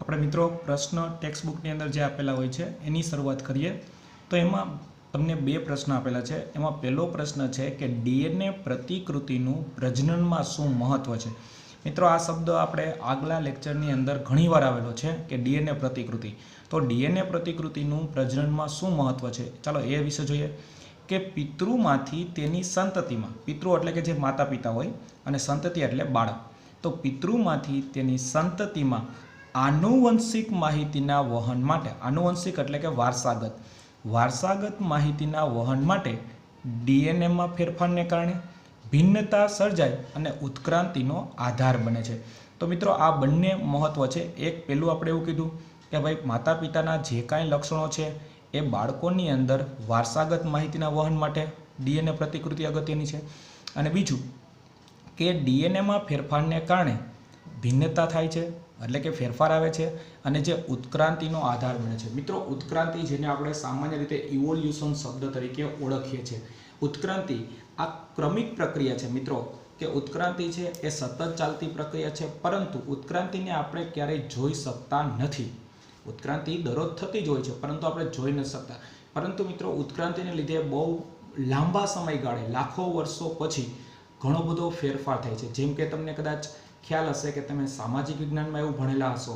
આપણે મિત્રો પ્રશ્ન ટેક્સ્ટ બુકની અંદર જે આપેલા હોય છે એની શરૂઆત કરીએ તો એમાં તમને બે પ્રશ્ન આપેલા છે। એમાં પહેલો પ્રશ્ન છે કે ડીએનએ પ્રતિકૃતિનું પ્રજનનમાં શું મહત્વ છે। મિત્રો આ શબ્દ આપણે આગલા લેક્ચરની અંદર ઘણીવાર આવેલો છે કે ડીએનએ પ્રતિકૃતિ। તો ડીએનએ પ્રતિકૃતિનું પ્રજનનમાં શું મહત્વ છે, ચાલો એ વિશે જોઈએ કે પિતૃમાંથી તેની સંતતિમાં, પિતૃ એટલે કે જે માતા પિતા હોય અને સંતતિ એટલે બાળક, તો પિતૃમાંથી તેની સંતતિમાં આનુવંશિક માહિતીના વહન માટે, આનુવંશિક એટલે કે વારસાગત માહિતીના વહન માટે ડીએનએમાં ફેરફારને કારણે ભિન્નતા સર્જાય અને ઉત્ક્રાંતિનો આધાર બને છે। તો મિત્રો આ બંને મહત્વ છે। એક પહેલું આપણે એવું કીધું કે ભાઈ માતા પિતાના જે કાંઈ લક્ષણો છે એ બાળકોની અંદર વારસાગત માહિતીના વહન માટે ડીએનએ પ્રતિકૃતિ અગત્યની છે, અને બીજું કે ડીએનએમાં ફેરફારને કારણે ભિન્નતા થાય છે એટલે કે ફેરફાર આવે છે અને જે ઉત્ક્રાંતિનો આધાર બને છે। મિત્રો ઉત્ક્રાંતિ જેને આપણે સામાન્ય રીતે ઇવોલ્યુશન શબ્દ તરીકે ઓળખીએ છીએ, ઉત્ક્રાંતિ આ ક્રમિક પ્રક્રિયા છે મિત્રો, કે ઉત્ક્રાંતિ છે એ સતત ચાલતી પ્રક્રિયા છે, પરંતુ ઉત્ક્રાંતિને આપણે ક્યારેય જોઈ શકતા નથી। ઉત્ક્રાંતિ દરરોજ થતી જ હોય છે પરંતુ આપણે જોઈ નથી શકતા, પરંતુ મિત્રો ઉત્ક્રાંતિને લીધે બહુ લાંબા સમયગાળે લાખો વર્ષો પછી ઘણો બધો ફેરફાર થાય છે। જેમ કે તમને કદાચ ખ્યાલ હશે કે તમે સામાજિક વિજ્ઞાનમાં એવું ભણેલા હશો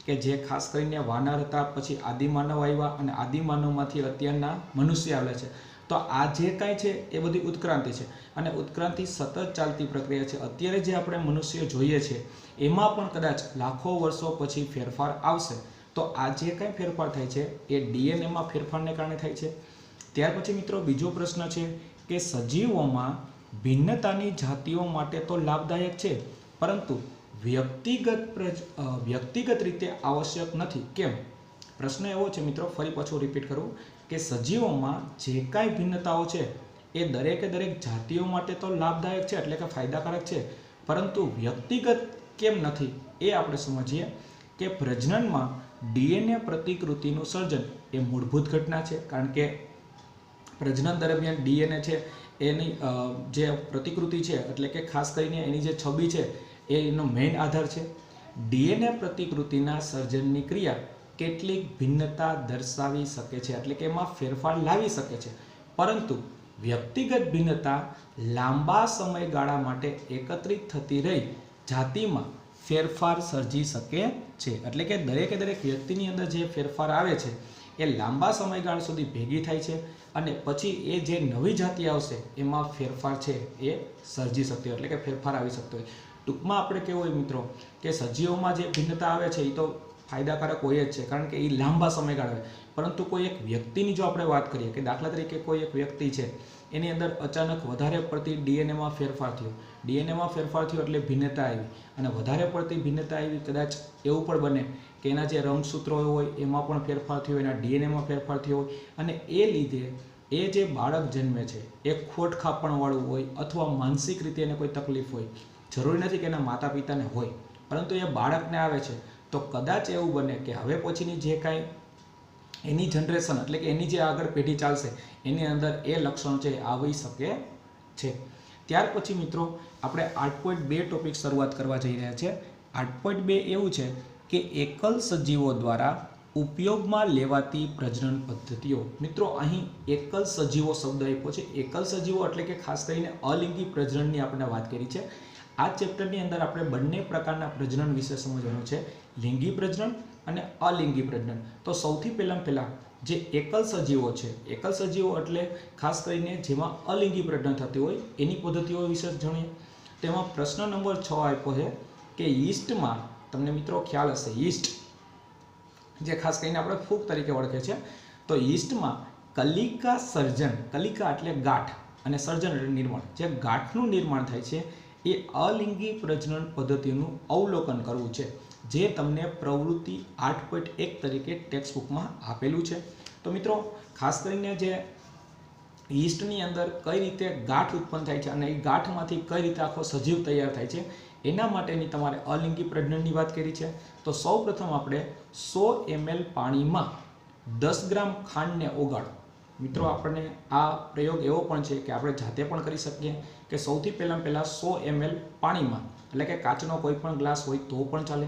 કે જે ખાસ કરીને વાનર હતા, પછી આદિમાનવ આવ્યા અને આદિમાનવમાંથી અત્યારના મનુષ્ય આવ્યા છે। તો આ જે કાંઈ છે એ બધી ઉત્ક્રાંતિ છે અને ઉત્ક્રાંતિ સતત ચાલતી પ્રક્રિયા છે। અત્યારે જે આપણે મનુષ્ય જોઈએ છે એમાં પણ કદાચ લાખો વર્ષો પછી ફેરફાર આવશે। તો આ જે કાંઈ ફેરફાર થાય છે એ ડીએનએમાં ફેરફારને કારણે થાય છે। ત્યાર પછી મિત્રો બીજો પ્રશ્ન છે કે સજીવોમાં ભિન્નતાની જાતિઓ માટે તો લાભદાયક છે, પરંતુ વ્યક્તિગત રીતે આવશ્યક નથી, કેમ? પ્રશ્ન એવો છે મિત્રો, ફરી પાછું રિપીટ કરું કે સજીવોમાં જે કાંઈ ભિન્નતાઓ છે એ દરેકે દરેક જાતિઓ માટે તો લાભદાયક છે એટલે કે ફાયદાકારક છે, પરંતુ વ્યક્તિગત કેમ નથી એ આપણે સમજીએ કે પ્રજનનમાં ડીએનએ પ્રતિકૃતિનું સર્જન એ મૂળભૂત ઘટના છે, કારણ કે પ્રજનન દરમિયાન ડીએનએ છે એની જે પ્રતિકૃતિ છે એટલે કે ખાસ કરીને એની જે છબી છે એ એનો મેઇન આધાર છે। ડીએનએ પ્રતિકૃતિના સર્જનની ક્રિયા કેટલીક ભિન્નતા દર્શાવી શકે છે એટલે કે એમાં ફેરફાર લાવી શકે છે, પરંતુ વ્યક્તિગત ભિન્નતા લાંબા સમયગાળા માટે એકત્રિત થતી રહી જાતિમાં ફેરફાર સર્જી શકે છે। એટલે કે દરેકે દરેક વ્યક્તિની અંદર જે ફેરફાર આવે છે એ લાંબા સમયગાળા સુધી ભેગી થાય છે અને પછી એ જે નવી જાતિ આવશે એમાં ફેરફાર છે એ સર્જી શકતી હોય, એટલે કે ફેરફાર આવી શકતો હોય। ટૂંકમાં આપણે કેવું હોય મિત્રો કે સજીવોમાં જે ભિન્નતા આવે છે એ તો ફાયદાકારક હોય જ છે, કારણ કે એ લાંબા સમયગાળા હોય, પરંતુ કોઈ એક વ્યક્તિની જો આપણે વાત કરીએ કે દાખલા તરીકે કોઈ એક વ્યક્તિ છે એની અંદર અચાનક વધારે પડતી ડીએનએમાં ફેરફાર થયો, ડીએનએમાં ફેરફાર થયો એટલે ભિન્નતા આવી, અને વધારે પડતી ભિન્નતા આવી કદાચ એવું પણ બને કે એના જે રંગસૂત્રો હોય એમાં પણ ફેરફાર થયો, એના ડીએનએમાં ફેરફાર થયો હોય, અને એ લીધે એ જે બાળક જન્મે છે એ ખોટ ખાપણવાળું હોય અથવા માનસિક રીતે એને કોઈ તકલીફ હોય, જરૂરી નથી કે એના માતા પિતાને હોય, પરંતુ એ બાળકને આવે છે, તો કદાચ એવું બને કે હવે પછીની જે કાંઈ એની જનરેશન એટલે કે એની જે આગળ પેઢી ચાલશે એની અંદર એ લક્ષણો છે આવી શકે છે। ત્યાર પછી મિત્રો આપણે 8.2 ટોપિક શરૂઆત કરવા જઈ રહ્યા છે। 8.2 એવું છે કે એકલ સજીવો દ્વારા ઉપયોગમાં લેવાતી પ્રજનન પદ્ધતિઓ। મિત્રો અહીં એકલ સજીવો શબ્દ આપ્યો છે, એકલ સજીવો એટલે કે ખાસ કરીને અલિંગી પ્રજનનની આપણે વાત કરી છે। આ ચેપ્ટરની અંદર આપણે બંને પ્રકારના પ્રજનન વિશે સમજવાનું છે, લિંગી પ્રજનન અને અલિંગી પ્રજનન। તો સૌથી પહેલાં જે એકલ સજીવો છે, એકલ સજીવો એટલે ખાસ કરીને જેમાં અલિંગી પ્રજનન થતી હોય એની પદ્ધતિઓ વિશે જાણીએ। તેમાં પ્રશ્ન નંબર 6 આપ્યો છે કે યીસ્ટમાં, તમને મિત્રો ખ્યાલ હશે યીસ્ટ જે ખાસ કરીને આપણે ફૂગ તરીકે ઓળખે છે, તો યીસ્ટમાં કલિકા સર્જન, કલિકા એટલે ગાંઠ અને સર્જન એટલે નિર્માણ, જે ગાંઠનું નિર્માણ થાય છે એ અલિંગી પ્રજનન પદ્ધતિનું અવલોકન કરવું છે, જે તમને પ્રવૃત્તિ 8.1 તરીકે ટેક્સ્ટ બુકમાં આપેલું છે। તો મિત્રો ખાસ કરીને જે યીસ્ટની અંદર કઈ રીતે ગાંઠ ઉત્પન્ન થાય છે અને એ ગાંઠમાંથી કઈ રીતે આખો સજીવ તૈયાર થાય છે એના માટેની તમારે અલિંગી પ્રજનનની વાત કરી છે। તો સૌપ્રથમ આપણે 100 ml પાણીમાં 10 ગ્રામ ખાંડને ઓગાળો। મિત્રો આપણને આ પ્રયોગ એવો પણ છે કે આપણે જાતે પણ કરી શકીએ કે સૌથી પહેલાં 100 ml પાણીમાં, એટલે કે કાચનો કોઈ પણ ગ્લાસ હોય તો પણ ચાલે,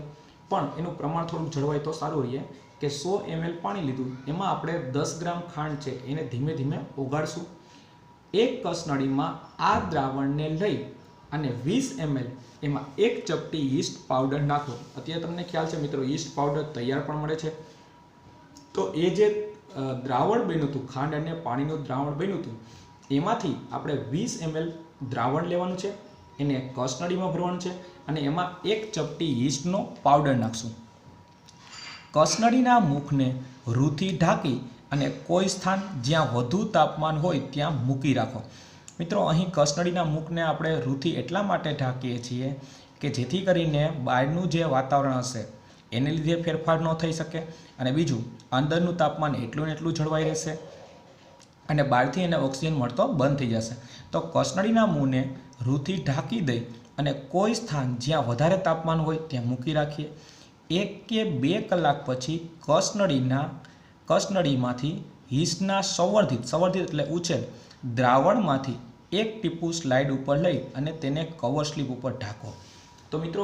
પણ એનું પ્રમાણ થોડુંક જળવાય તો સારું રહે કે 100 ml પાણી લીધું, એમાં આપણે 10 ગ્રામ ખાંડ છે એને ધીમે ધીમે ઓગાળશું. એક કસનળીમાં આ દ્રાવણને લઈ અને 20 ml એમાં એક ચપટી યીસ્ટ પાવડર નાખો. અત્યારે તમને ખ્યાલ છે મિત્રો, યીસ્ટ પાવડર તૈયાર પણ મળે છે. તો એ જે દ્રાવણ બન્યું હતું, ખાંડ અને પાણીનું દ્રાવણ બન્યું હતું, એમાંથી આપણે 20 ml દ્રાવણ લેવાનું છે, એને કસનળીમાં ભરવાનું છે અને એમાં એક ચપટી યીસ્ટનો પાવડર નાખશું. કસનળીના મુખને રૂથી ઢાંકી અને કોઈ સ્થાન જ્યાં વધુ તાપમાન હોય ત્યાં મૂકી રાખો. મિત્રો, અહીં કસનળીના મુખને આપણે રૂથી એટલા માટે ઢાંકીએ છીએ કે જેથી કરીને બહારનું જે વાતાવરણ હશે એને લીધે ફેરફાર ન થઈ શકે, અને બીજું અંદરનું તાપમાન એટલું ને એટલું જળવાઈ રહેશે અને બહારથી એને ઓક્સિજન મળતો બંધ થઈ જશે. તો કસનળીના મુખને રૂથી ઢાંકી દઈ અને કોઈ સ્થાન જ્યાં વધારે તાપમાન હોય ત્યાં મૂકી રાખીએ. 1 કે 2 કલાક પછી કસનળીમાંથી યીસ્ટના સંવર્ધિત એટલે ઉછેર દ્રાવણમાંથી એક ટીપું સ્લાઇડ ઉપર લઈ અને તેને કવર સ્લીપ ઉપર ઢાંકો. તો મિત્રો,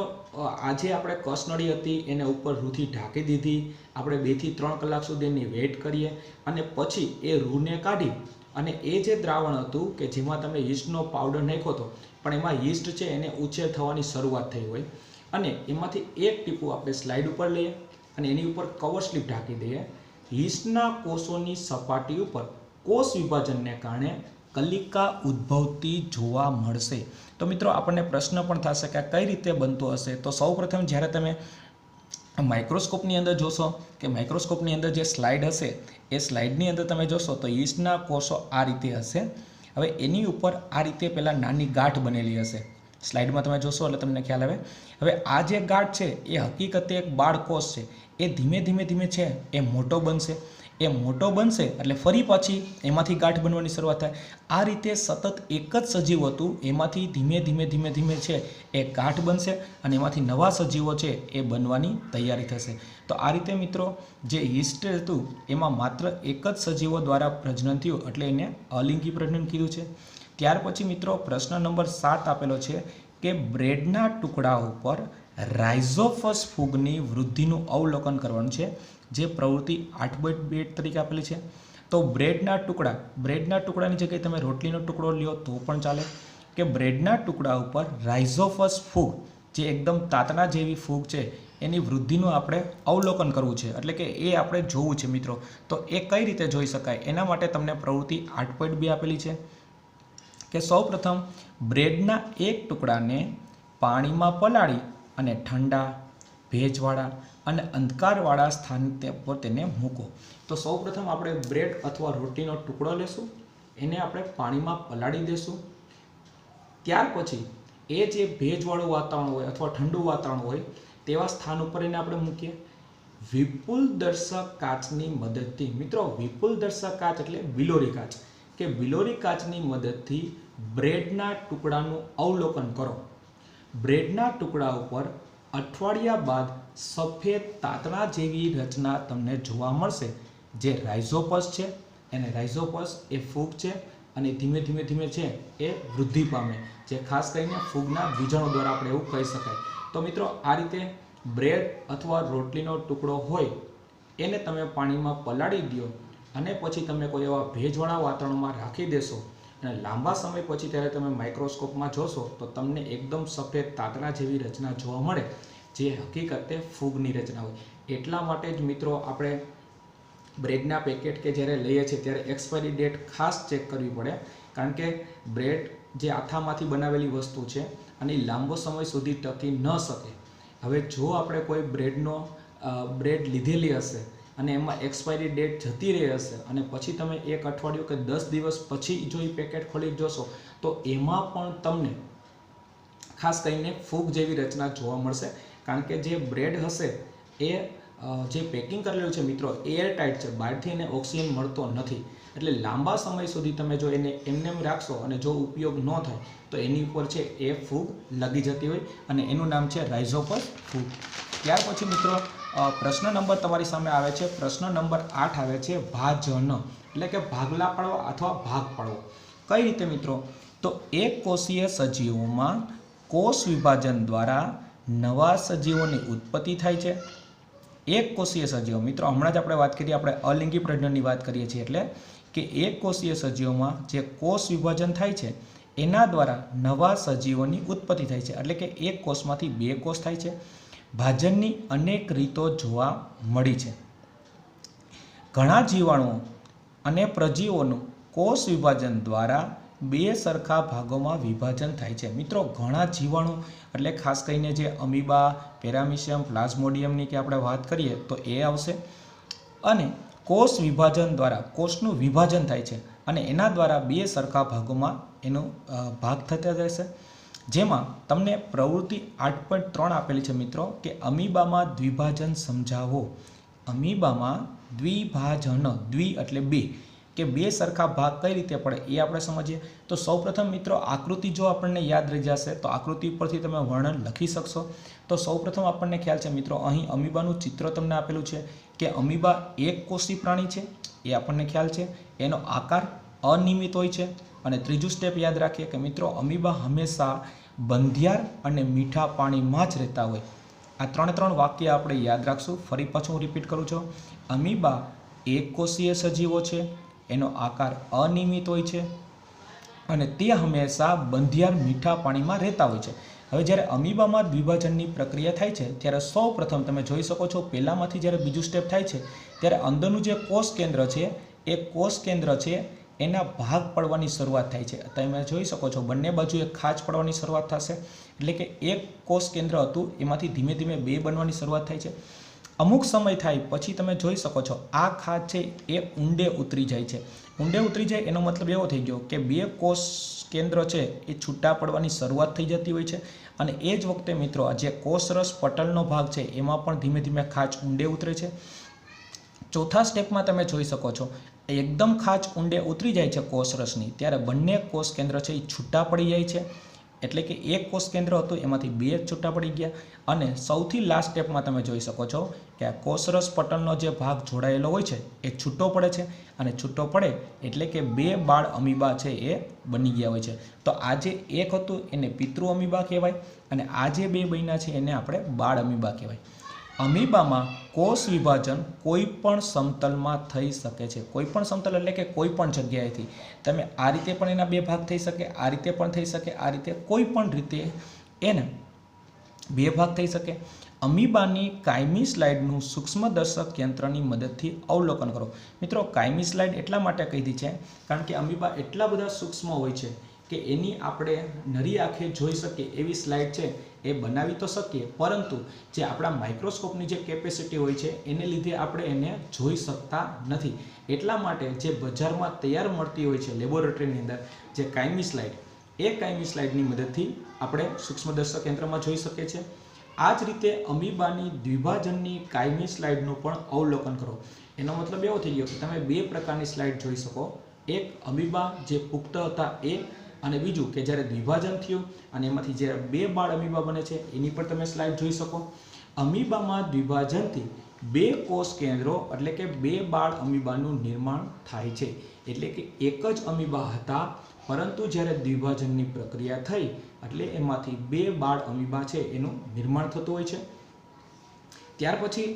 આજે આપણે કસનળી હતી એને ઉપર રૂથી ઢાંકી દીધી. આપણે 2 થી 3 કલાક સુધી એની વેઇટ કરીએ અને પછી એ રૂને કાઢી અને એ જે દ્રાવણ હતું કે જેમાં તમે યીસ્ટનો પાવડર નાખ્યો હતો, પણ એમાં યીસ્ટ છે એને ઉછેર થવાની શરૂઆત થઈ હોય, અને એમાંથી એક ટીપું આપણે સ્લાઇડ ઉપર લઈએ અને એની ઉપર કવર સ્લીપ ઢાંકી દઈએ. યીસ્ટના કોષોની સપાટી ઉપર કોષ વિભાજનને કારણે કલિકા ઉદ્ભવતી જોવા મળશે. તો મિત્રો, આપણને પ્રશ્ન પણ થશે કે આ કઈ રીતે બનતું હશે. તો સૌપ્રથમ જ્યારે તમે માઇક્રોસ્કોપની અંદર જોશો કે માઇક્રોસ્કોપની અંદર જે સ્લાઇડ હશે એ સ્લાઇડની અંદર તમે જોશો તો યીસ્ટના કોષો આ રીતે હશે. હવે એની ઉપર આ રીતે પહેલાં નાની ગાંઠ બનેલી હશે. સ્લાઇડમાં તમે જોશો એટલે તમને ખ્યાલ આવે. હવે આ જે ગાંઠ છે એ હકીકતે એક બાળકોષ છે. એ ધીમે ધીમે છે એ મોટો બનશે. એ મોટો બનશે એટલે ફરી પાછી એમાંથી ગાંઠ બનવાની શરૂઆત થાય. આ રીતે સતત એક જ સજીવ હતું, એમાંથી ધીમે છે એ ગાંઠ બનશે અને એમાંથી નવા સજીવો છે એ બનવાની તૈયારી થશે. તો આ રીતે મિત્રો, જે યીસ્ટ હતું એમાં માત્ર એક જ સજીવો દ્વારા પ્રજનન થયું, એટલે એને અલિંગી પ્રજનન કીધું છે. ત્યાર પછી મિત્રો, પ્રશ્ન નંબર 7 આપેલો છે કે બ્રેડના ટુકડા ઉપર રાઇઝોફસ ફૂગની વૃદ્ધિનું અવલોકન કરવાનું છે, જે પ્રવૃત્તિ 8.2 તરીકે આપેલી છે. તો બ્રેડના ટુકડાની જગ્યાએ તમે રોટલીનો ટુકડો લ્યો તો પણ ચાલે. કે બ્રેડના ટુકડા ઉપર રાઇઝોફસ ફૂગ, જે એકદમ તાતણા જેવી ફૂગ છે, એની વૃદ્ધિનું આપણે અવલોકન કરવું છે, એટલે કે એ આપણે જોવું છે મિત્રો. તો એ કઈ રીતે જોઈ શકાય એના માટે તમને પ્રવૃત્તિ 8.2 આપેલી છે કે સૌપ્રથમ બ્રેડના એક ટુકડાને પાણીમાં પલાળી અને ઠંડા, ભેજવાળા અને અંધકારવાળા સ્થાન પર તેને મૂકો. તો સૌપ્રથમ આપણે બ્રેડ અથવા રોટીનો ટુકડો લેશું, એને આપણે પાણીમાં પલાળી દેશું. ત્યાર પછી એ જે ભેજવાળું વાતાવરણ હોય અથવા ઠંડુ વાતાવરણ હોય તેવા સ્થાન ઉપર એને આપણે મૂકીએ. વિપુલ દર્શક કાચની મદદથી, મિત્રો વિપુલ દર્શક કાચ એટલે બિલોરી કાચ, કે બિલોરી કાચની મદદથી બ્રેડના ટુકડાનું અવલોકન કરો. બ્રેડના ટુકડા ઉપર અઠવાડિયા બાદ સફેદ તાતણા જેવી રચના તમને જોવા મળશે, જે રાઇઝોપસ છે. એને રાઇઝોપસ એ ફૂગ છે અને ધીમે છે એ વૃદ્ધિ પામે, જે ખાસ કરીને ફૂગના બીજાણુ દ્વારા આપણે એવું કહી શકાય. તો મિત્રો, આ રીતે બ્રેડ અથવા રોટલીનો ટુકડો હોય એને તમે પાણીમાં પલાળી દો અને પછી તમે કોઈ એવા ભેજવાળા વાતાવરણમાં રાખી દેશો અને લાંબા સમય પછી ત્યારે તમે માઇક્રોસ્કોપમાં જોશો તો તમને એકદમ સફેદ તાતણા જેવી રચના જોવા મળે, જે હકીકતે ફૂગની રચના હોય. એટલા માટે જ મિત્રો, આપણે બ્રેડના પેકેટ કે જ્યારે લઈએ છીએ ત્યારે એક્સપાયરી ડેટ ખાસ ચેક કરવી પડે, કારણ કે બ્રેડ જે આથામાંથી બનાવેલી વસ્તુ છે અને લાંબો સમય સુધી ટકી ન શકે. હવે જો આપણે કોઈ બ્રેડ લીધેલી હશે અને એમાં એક્સપાયરી ડેટ જતી રહી હશે અને પછી તમે 1 અઠવાડિયું કે 10 દિવસ પછી જો એ પેકેટ ખોલી જોશો તો એમાં પણ તમને ખાસ કરીને ફૂગ જેવી રચના જોવા મળશે, કારણ કે જે બ્રેડ હશે એ જે પેકિંગ કરેલું છે મિત્રો એર ટાઈટ છે, બહારથી એને ઓક્સિજન મળતો નથી. એટલે લાંબા સમય સુધી તમે જો એને એમને રાખશો અને જો ઉપયોગ ન થાય તો એની ઉપર છે એ ફૂગ લગી જતી હોય અને એનું નામ છે રાઇઝોપસ ફૂગ. ત્યાર પછી મિત્રો, પ્રશ્ન નંબર તમારી સામે આવે છે. પ્રશ્ન નંબર 8 આવે છે ભાજન, એટલે કે ભાગલા પાડવા અથવા ભાગ પાડવો. કઈ રીતે મિત્રો? તો એક કોષીય સજીવોમાં કોષ વિભાજન દ્વારા નવા સજીવોની ઉત્પત્તિ થાય છે। એક કોષીય સજીવો, મિત્રો હમણાં જ આપણે વાત કરીએ, આપણે અલિંગી પ્રજનનની વાત કરીએ છીએ, એટલે કે એક કોષીય સજીવોમાં જે કોષ વિભાજન થાય છે એના દ્વારા નવા સજીવોની ઉત્પત્તિ થાય છે, એટલે કે એક કોષમાંથી બે કોષ થાય છે। ભાજનની અનેક રીતો જોવા મળી છે। ઘણા જીવાણુઓ અને પ્રજીવોનું કોષ વિભાજન દ્વારા બે સરખા ભાગોમાં વિભાજન થાય છે। મિત્રો ઘણા જીવાણુ એટલે ખાસ કરીને જે અમીબા, પેરામિશિયમ, પ્લાઝ્મોડિયમની કે આપણે વાત કરીએ તો એ આવશે। અને કોષ વિભાજન દ્વારા કોષનું વિભાજન થાય છે અને એના દ્વારા બે સરખા ભાગોમાં એનો ભાગ થતા રહેશે। જેમાં તમને પ્રવૃત્તિ 8.3 આપેલી છે મિત્રો, કે અમીબામાં દ્વિભાજન સમજાવો। અમીબામાં દ્વિભાજન, દ્વિ એટલે બે, કે બે સરખા ભાગ કઈ રીતે પડે એ આપણે સમજીએ। તો સૌપ્રથમ મિત્રો આકૃતિ જો આપણને યાદ રહી જશે તો આકૃતિ પરથી તમે વર્ણન લખી શકશો। તો સૌપ્રથમ આપણને ખ્યાલ છે મિત્રો, અહીં અમીબાનું ચિત્ર તમને આપેલું છે કે અમીબા એક કોષી પ્રાણી છે, એ આપણને ખ્યાલ છે। એનો આકાર અનિયમિત હોય છે। અને ત્રીજું સ્ટેપ યાદ રાખીએ કે મિત્રો અમીબા હંમેશા બંધિયાર અને મીઠા પાણીમાં જ રહેતા હોય। આ ત્રણ વાક્ય આપણે યાદ રાખશું। ફરી પાછું હું રિપીટ કરું છું, અમીબા એક કોષીય સજીવો છે, એનો આકાર અનિયમિત હોય છે અને તે હંમેશા બંધિયાર મીઠા પાણીમાં રહેતા હોય છે। હવે જ્યારે અમીબામાં દ્વિભાજનની પ્રક્રિયા થાય છે ત્યારે સૌ પ્રથમ તમે જોઈ શકો છો, પહેલામાંથી જ્યારે બીજું સ્ટેપ થાય છે ત્યારે અંદરનું જે કોષ કેન્દ્ર છે એ કોષ કેન્દ્ર છે એના ભાગ પડવાની શરૂઆત થાય છે। તમે જોઈ શકો છો બંને બાજુ એક ખાંચ પડવાની શરૂઆત થશે, એટલે કે એક કોષ કેન્દ્ર હતું એમાંથી ધીમે ધીમે બે બનવાની શરૂઆત થાય છે। અમુક સમય થાય પછી તમે જોઈ શકો છો આ ખાંચ છે એ ઊંડે ઉતરી જાય છે। ઊંડે ઉતરી જાય એનો મતલબ એવો થઈ ગયો કે બે કોષ કેન્દ્ર છે એ છૂટા પડવાની શરૂઆત થઈ જતી હોય છે। અને એ જ વખતે મિત્રો જે કોષરસ પટલનો ભાગ છે એમાં પણ ધીમે ધીમે ખાંચ ઊંડે ઉતરે છે। ચોથા સ્ટેપમાં તમે જોઈ શકો છો એકદમ ખાંચ ઊંડે ઉતરી જાય છે કોષરસની, ત્યારે બંને કોષ કેન્દ્ર છે એ છૂટા પડી જાય છે, એટલે કે એક કોષ કેન્દ્ર હતું એમાંથી બે છૂટા પડી ગયા। અને સૌથી લાસ્ટ સ્ટેપમાં તમે જોઈ શકો છો કે આ કોષરસ પટલનો જે ભાગ જોડાયેલો હોય છે એ છૂટો પડે છે, અને છૂટો પડે એટલે કે બે બાળ અમીબા છે એ બની ગયા હોય છે। તો આ જે એક હતું એને પિતૃ અમીબા કહેવાય, અને આ જે બે બન્યા છે એને આપણે બાળ અમીબા કહેવાય। અમીબામાં કોષ વિભાજન કોઈ પણ સમતલમાં થઈ શકે છે। કોઈ પણ સમતલ એટલે કે કોઈ પણ જગ્યાએથી તમે આ રીતે પણ એના બે ભાગ થઈ શકે, આ રીતે પણ થઈ શકે, આ રીતે કોઈ પણ રીતે એને બે ભાગ થઈ શકે। અમીબાની કાયમી સ્લાઇડનું સૂક્ષ્મદર્શક યંત્રની મદદથી અવલોકન કરો। મિત્રો કાયમી સ્લાઇડ એટલા માટે કહી છે કારણ કે અમીબા એટલા બધા સૂક્ષ્મ હોય છે કે એની આપણે નરી આંખે જોઈ શકીએ એવી સ્લાઇડ છે એ બનાવી તો શકીએ, પરંતુ જે આપણા માઇક્રોસ્કોપની જે કેપેસિટી હોય છે એને લીધે આપણે એને જોઈ શકતા નથી। એટલા માટે જે બજારમાં તૈયાર મળતી હોય છે લેબોરેટરીની અંદર જે કાયમી સ્લાઇડ, એ કાયમી સ્લાઇડની મદદથી આપણે સૂક્ષ્મદર્શક યંત્રમાં જોઈ શકીએ છીએ। આ જ રીતે અમીબાની દ્વિભાજનની કાયમી સ્લાઇડનું પણ અવલોકન કરો। એનો મતલબ એવો થઈ ગયો કે તમે બે પ્રકારની સ્લાઇડ જોઈ શકો, એક અમીબા જે પુખ્ત હતા એ, અને બીજું કે જ્યારે દ્વિભાજન થયું અને એમાંથી જ્યારે બે બાળ અમીબા બને છે એની પર તમે સ્લાઇડ જોઈ શકો। અમીબામાં દ્વિભાજનથી બે કોષ કેન્દ્રો એટલે કે બે બાળ અમીબાનું નિર્માણ થાય છે, એટલે કે એક જ અમીબા હતા પરંતુ જ્યારે દ્વિભાજનની પ્રક્રિયા થઈ એટલે એમાંથી બે બાળ અમીબા છે એનું નિર્માણ થતું હોય છે। ત્યાર પછી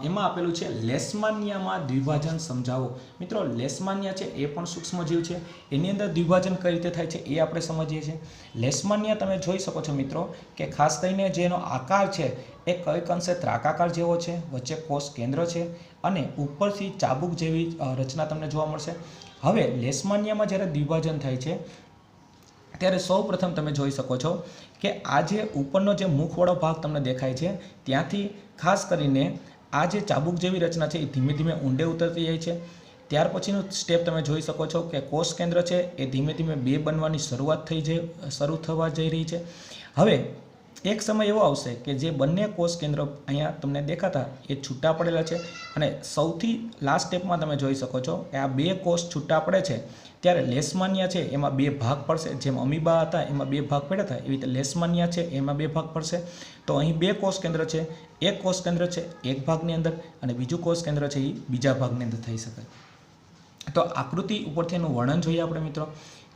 એમાં આપેલું છે લેશમાનિયામાં દ્વિભાજન સમજાવો। મિત્રો લેશમાનિયા છે એ પણ સૂક્ષ્મજીવ છે, એની અંદર દ્વિભાજન કઈ રીતે થાય છે એ આપણે સમજીએ છીએ। લેશમાનિયા તમે જોઈ શકો છો મિત્રો કે ખાસ કરીને જેનો આકાર છે એ કઈક અંશે ત્રાકાકાર જેવો છે, વચ્ચે કોષ કેન્દ્ર છે અને ઉપરથી ચાબુક જેવી રચના તમને જોવા મળશે। હવે લેશમાનિયામાં જ્યારે દ્વિભાજન થાય છે ત્યારે સૌ પ્રથમ તમે જોઈ શકો છો કે આ જે ઉપરનો જે મુખવાળો ભાગ તમને દેખાય છે ત્યાંથી ખાસ કરીને આ જે ચાબુક જેવી રચના છે એ ધીમે ધીમે ઊંડે ઉતરતી જાય છે। ત્યાર પછીનું સ્ટેપ તમે જોઈ શકો છો કે કોષ કેન્દ્ર છે એ ધીમે ધીમે બે બનવાની શરૂ થવા જઈ રહી છે। હવે એક સમય એવો આવશે કે જે બંને કોષ કેન્દ્ર અહીંયા તમને દેખાતા એ છૂટા પડેલા છે, અને સૌથી લાસ્ટ સ્ટેપમાં તમે જોઈ શકો છો કે આ બે કોષ છૂટા પડે છે ત્યારે લેશમાનિયા છે એમાં બે ભાગ પડશે। જેમ અમીબા હતા એમાં બે ભાગ પડ્યા હતા એવી રીતે લેશમાનિયા છે એમાં બે ભાગ પડશે। તો અહીં બે કોષ કેન્દ્ર છે, એક કોષ કેન્દ્ર છે એક ભાગની અંદર અને બીજું કોષ કેન્દ્ર છે એ બીજા ભાગની અંદર થઈ શકે। તો આકૃતિ ઉપરથી એનું વર્ણન જોઈએ આપણે મિત્રો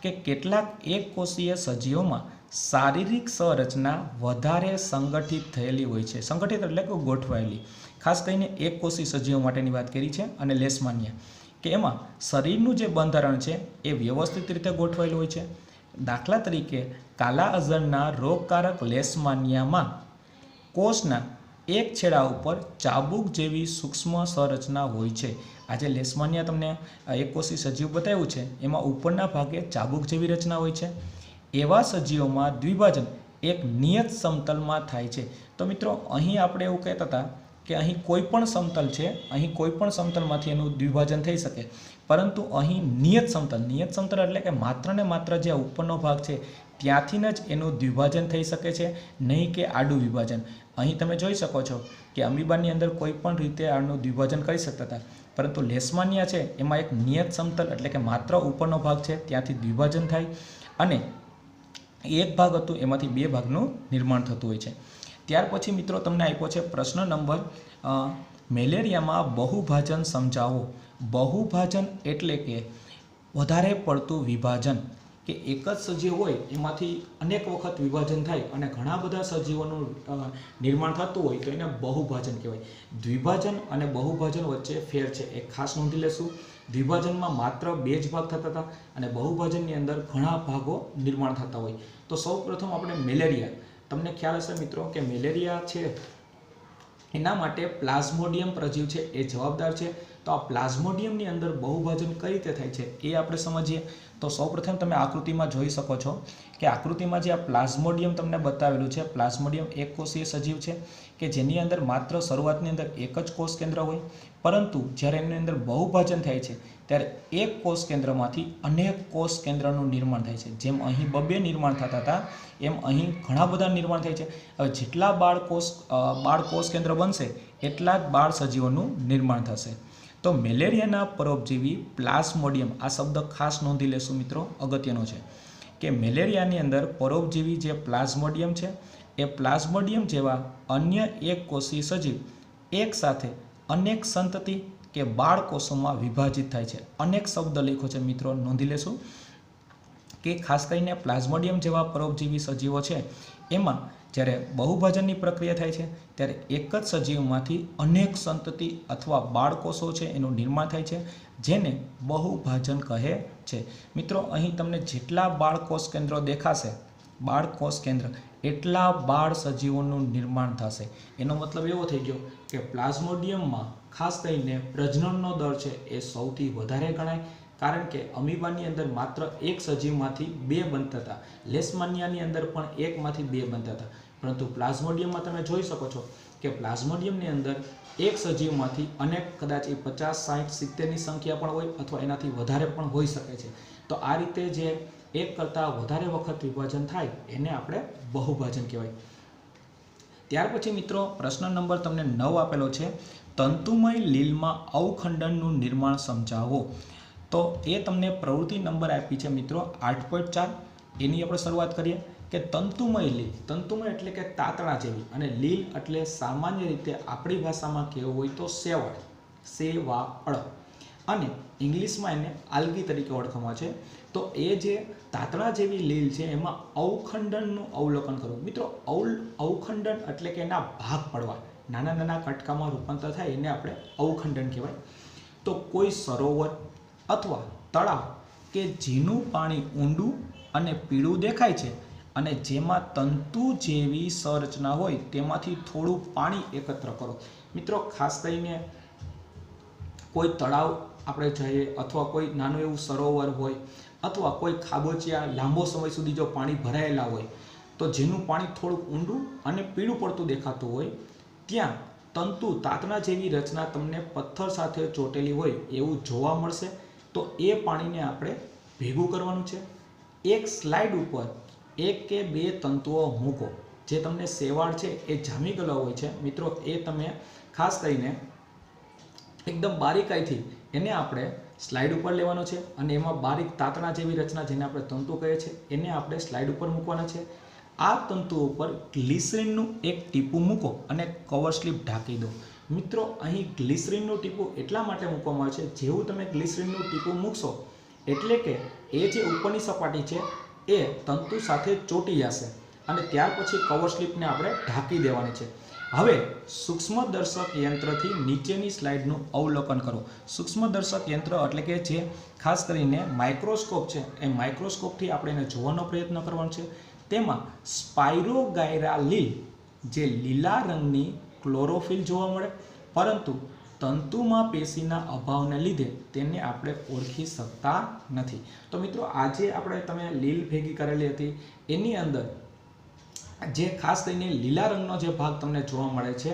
કે કેટલાક એક કોષીય સજીવોમાં શારીરિક સંરચના વધારે સંગઠિત થયેલી હોય છે। સંગઠિત એટલે કે ગોઠવાયેલી। ખાસ કરીને એક કોષી સજીવો માટેની વાત કરી છે। અને લેશમાનિયા કે એમાં શરીરનું જે બંધારણ છે એ વ્યવસ્થિત રીતે ગોઠવાયેલું હોય છે। દાખલા તરીકે કાલા અજરના રોગકારક લેશમાનિયામાં કોષના એક છેડા ઉપર ચાબુક જેવી સૂક્ષ્મ સંરચના હોય છે। આ જે લેશમાનિયા તમને એક કોષી સજીવ બતાવ્યું છે એમાં ઉપરના ભાગે ચાબુક જેવી રચના હોય છે। એવા સજીવોમાં દ્વિભાજન એક નિયત સમતલમાં થાય છે। તો મિત્રો અહીં આપણે એવું કહેતા હતા કે અહીં કોઈ પણ સમતલ છે, અહીં કોઈ પણ સમતલમાંથી એનું દ્વિભાજન થઈ શકે, પરંતુ અહીં નિયત સમતલ એટલે કે માત્ર ને માત્ર જે ઉપરનો ભાગ છે ત્યાંથી જ એનું દ્વિભાજન થઈ શકે છે, નહીં કે આડું વિભાજન। અહીં તમે જોઈ શકો છો કે અમીબાની અંદર કોઈ પણ રીતે આનું દ્વિભાજન કરી શકતા હતા, પરંતુ લેશમાનિયા છે એમાં એક નિયત સમતલ એટલે કે માત્ર ઉપરનો ભાગ છે ત્યાંથી દ્વિભાજન થાય અને એક ભાગ હતું એમાંથી બે ભાગનું નિર્માણ થતું હોય છે। ત્યાર પછી મિત્રો તમને આપ્યો છે પ્રશ્ન નંબર મેલેરિયામાં બહુભાજન સમજાવો। બહુભાજન એટલે કે વધારે પડતું વિભાજન, કે એક જ સજીવ હોય એમાંથી અનેક વખત વિભાજન થાય અને ઘણા બધા સજીવોનું નિર્માણ થતું હોય તો એને બહુભાજન કહેવાય। દ્વિભાજન અને બહુભાજન વચ્ચે ફેર છે એ ખાસ નોંધી લેશું। દ્વિભાજનમાં માત્ર બે જ ભાગ થતા હતા અને બહુભાજનની અંદર ઘણા ભાગો નિર્માણ થતા હોય। તો સૌપ્રથમ આપણે મેલેરિયા, તમને ખ્યાલ હશે મિત્રો કે મેલેરિયા છે એના માટે પ્લાઝ્મોડિયમ પ્રજીવ છે એ જવાબદાર છે। તો આ પ્લાઝ્મોડિયમની અંદર બહુભાજન કઈ રીતે થાય છે એ આપણે સમજીએ। તો સૌપ્રથમ તમે આકૃતિમાં જોઈ શકો છો કે આકૃતિમાં જે આ પ્લાઝ્મોડિયમ તમને બતાવેલું છે, પ્લાઝ્મોડિયમ એક કોષીય સજીવ છે કે જેની અંદર માત્ર શરૂઆતની અંદર એક જ કોષ કેન્દ્ર હોય, પરંતુ જ્યારે એની અંદર બહુભાજન થાય છે ત્યારે એક કોષ કેન્દ્રમાંથી અનેક કોષ કેન્દ્રનું નિર્માણ થાય છે। જેમ અહીં બબે નિર્માણ થતા હતા એમ અહીં ઘણા બધા નિર્માણ થાય છે। હવે જેટલા બાળ કોષ કેન્દ્ર બનશે એટલા જ બાળ સજીવોનું નિર્માણ થશે। તો મેલેરિયાના પરોપજીવી પ્લાઝ્મોડિયમ, આ શબ્દ ખાસ નોંધી લેશું મિત્રો, અગત્યનો છે કે મેલેરિયાની અંદર પરોપજીવી જે પ્લાઝ્મોડિયમ છે એ પ્લાઝ્મોડિયમ જેવા અન્ય એક કોષી સજીવ એક સાથે અનેક સંતતિ કે બાળ કોષોમાં વિભાજિત થાય છે। અનેક શબ્દ લખ્યો છે મિત્રો, નોંધી લેશું કે ખાસ કરીને પ્લાઝ્મોડિયમ જેવા પરોપજીવી સજીવો છે એમાં જ્યારે બહુભાજનની પ્રક્રિયા થાય છે ત્યારે એક જ સજીવમાંથી અનેક સંતતિ અથવા બાળકોષો છે એનું નિર્માણ થાય છે, જેને બહુભાજન કહે છે। મિત્રો અહીં તમને જેટલા બાળકોષ કેન્દ્રો દેખાશે, બાળકોષ કેન્દ્ર એટલા બાળ સજીવોનું નિર્માણ થશે। એનો મતલબ એવો થઈ ગયો કે પ્લાઝ્મોડિયમમાં ખાસ કરીને પ્રજનનનો દર છે એ સૌથી વધારે ગણાય, કારણ કે અમીબાની અંદર માત્ર એક સજીવમાંથી બે બનતા હતા, લેશમાનિયાની અંદર પણ એકમાંથી બે બનતા હતા, પરંતુ પ્લાઝ્મોડિયમમાં તમે જોઈ શકો છો કે પ્લાઝ્મોડિયમની અંદર એક સજીવમાંથી અનેક, કદાચ એ 50, 60, 70ની સંખ્યા પણ હોય અથવા એનાથી વધારે પણ હોઈ શકે છે। તો આ રીતે જે એક કરતાં વધારે વખત વિભાજન થાય એને આપણે બહુભાજન કહેવાય। ત્યાર પછી મિત્રો પ્રશ્ન નંબર તમને 9 આપેલો છે, તંતુમય લીલમાં અવખંડનનું નિર્માણ સમજાવો। તો એ તમને પ્રવૃત્તિ નંબર આપી છે મિત્રો 8.4, એની આપણે શરૂઆત કરીએ કે તંતુમય લીલ, તંતુમય એટલે કે તાતણા જેવી, અને લીલ એટલે સામાન્ય રીતે આપણી ભાષામાં કહેવું હોય તો સેવાળ, અને ઇંગ્લિશમાં એને આલ્ગી તરીકે ઓળખવામાં છે। તો એ જે તાતણા જેવી લીલ છે એમાં અવખંડનનું અવલોકન કરવું। મિત્રો અવખંડન એટલે કે એના ભાગ પડવા, નાના નાના કટકામાં રૂપાંતર થાય એને આપણે અવખંડન કહેવાય। તો કોઈ સરોવર અથવા તળાવ કે જેનું પાણી ઊંડું અને પીળું દેખાય છે અને જેમાં તંતુ જેવી સંરચના હોય તેમાંથી થોડું પાણી એકત્ર કરો। મિત્રો ખાસ કરીને કોઈ તળાવ આપણે જઈએ અથવા કોઈ નાનું એવું સરોવર હોય અથવા કોઈ ખાબોચિયા લાંબો સમય સુધી જો પાણી ભરાયેલા હોય તો જેનું પાણી થોડું ઊંડું અને પીળું પડતું દેખાતું હોય ત્યાં તંતુ, તાતણા જેવી રચના તમને પથ્થર સાથે ચોટેલી હોય એવું જોવા મળશે। તો એ પાણીને આપણે ભેગું કરવાનું છે। એક સ્લાઇડ ઉપર એક કે બે તંતુઓ મૂકો, જે તમને શેવાળ છે એ જામી ગયેલો હોય છે મિત્રો, એ તમે ખાસ કરીને એકદમ બારીકાઈથી એને આપણે સ્લાઇડ ઉપર લેવાનો છે અને એમાં બારીક તાતણા જેવી રચના, જેને આપણે તંતુ કહે છે, એને આપણે સ્લાઇડ ઉપર મૂકવાના છે। આ તંતુ ઉપર ગ્લિસરીનનું એક ટીપું મૂકો અને કવર સ્લિપ ઢાંકી દો। મિત્રો અહીં ગ્લિસરીનનું ટીપું એટલા માટે મૂકવામાં આવે છે, જેવું તમે ગ્લિસરીનનું ટીપું મૂકશો એટલે કે એ જે ઉપરની સપાટી છે એ તંતુ સાથે ચોંટી જશે અને ત્યાર પછી કવર સ્લિપને આપણે ઢાંકી દેવાની છે. હવે સૂક્ષ્મદર્શક યંત્રથી નીચેની સ્લાઇડનું અવલોકન કરો. સૂક્ષ્મદર્શક યંત્ર એટલે કે જે ખાસ કરીને માઇક્રોસ્કોપ છે, એ માઇક્રોસ્કોપથી આપણે એને જોવાનો પ્રયત્ન કરવાનો છે. તેમાં સ્પાઇરોગાયરા લીલ, જે લીલા રંગની ક્લોરોફિલ જોવા મળે, પરંતુ તંતુમાં પેશીના અભાવને લીધે તેને આપણે ઓળખી શકતા નથી. તો મિત્રો આજે આપણે તમે લીલ ભેગી કરેલી હતી એની અંદર જે ખાસ કરીને લીલા રંગનો જે ભાગ તમને જોવા મળે છે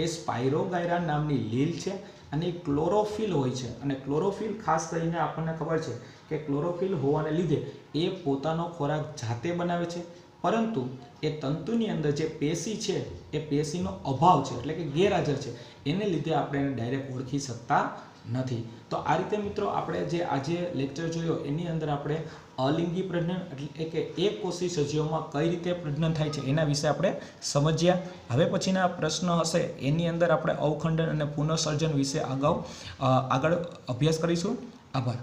એ સ્પાઇરોગાયરા નામની લીલ છે અને ક્લોરોફિલ હોય છે. અને ક્લોરોફિલ ખાસ કરીને આપણને ખબર છે કે ક્લોરોફિલ હોવાને લીધે એ પોતાનો ખોરાક જાતે બનાવે છે, પરંતુ એ તંતુની અંદર જે પેશી છે એ પેશીનો અભાવ છે એટલે કે ગેરહાજર છે, એને લીધે આપણે એને ડાયરેક્ટ ઓળખી શકતા નથી. તો આ રીતે મિત્રો આપણે જે આજે લેક્ચર જોયો એની અંદર આપણે અલિંગી પ્રજનન એટલે કે એક કોષી સજીવોમાં કઈ રીતે પ્રજનન થાય છે એના વિશે આપણે સમજ્યા. હવે પછીના પ્રશ્ન હશે એની અંદર આપણે અવખંડન અને પુનઃસર્જન વિશે આગળ અભ્યાસ કરીશું. આભાર.